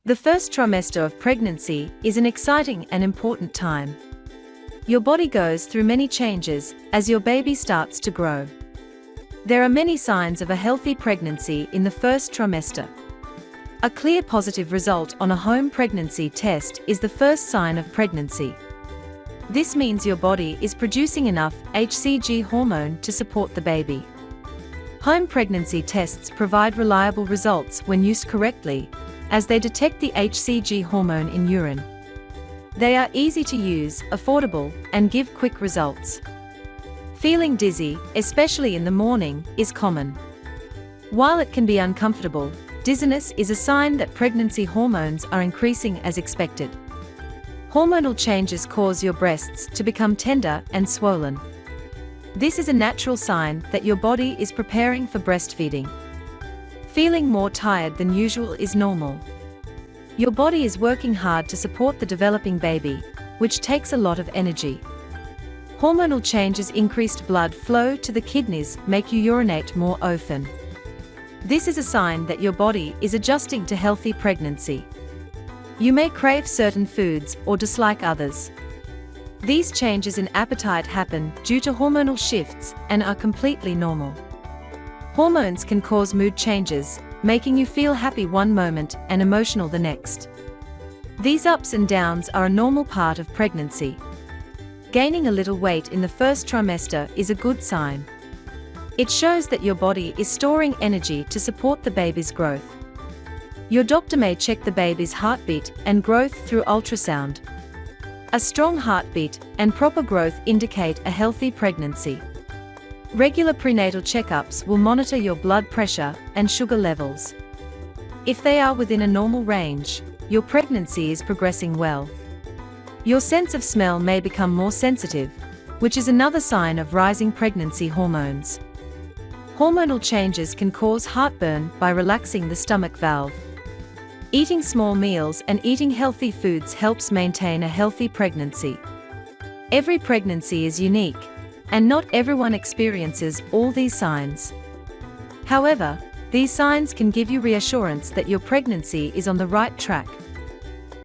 The first trimester of pregnancy is an exciting and important time. Your body goes through many changes as your baby starts to grow. There are many signs of a healthy pregnancy in the first trimester. A clear positive result on a home pregnancy test is the first sign of pregnancy. This means your body is producing enough HCG hormone to support the baby. Home pregnancy tests provide reliable results when used correctly, as they detect the HCG hormone in urine. They are easy to use, affordable, and give quick results. Feeling dizzy, especially in the morning, is common. While it can be uncomfortable, dizziness is a sign that pregnancy hormones are increasing as expected. Hormonal changes cause your breasts to become tender and swollen. This is a natural sign that your body is preparing for breastfeeding. Feeling more tired than usual is normal. Your body is working hard to support the developing baby, which takes a lot of energy. Hormonal changes, increased blood flow to the kidneys, make you urinate more often. This is a sign that your body is adjusting to healthy pregnancy. You may crave certain foods or dislike others. These changes in appetite happen due to hormonal shifts and are completely normal. Hormones can cause mood changes, making you feel happy one moment and emotional the next. These ups and downs are a normal part of pregnancy. Gaining a little weight in the first trimester is a good sign. It shows that your body is storing energy to support the baby's growth. Your doctor may check the baby's heartbeat and growth through ultrasound. A strong heartbeat and proper growth indicate a healthy pregnancy. Regular prenatal checkups will monitor your blood pressure and sugar levels. If they are within a normal range, your pregnancy is progressing well. Your sense of smell may become more sensitive, which is another sign of rising pregnancy hormones. Hormonal changes can cause heartburn by relaxing the stomach valve. Eating small meals and eating healthy foods helps maintain a healthy pregnancy. Every pregnancy is unique, and not everyone experiences all these signs. However, these signs can give you reassurance that your pregnancy is on the right track.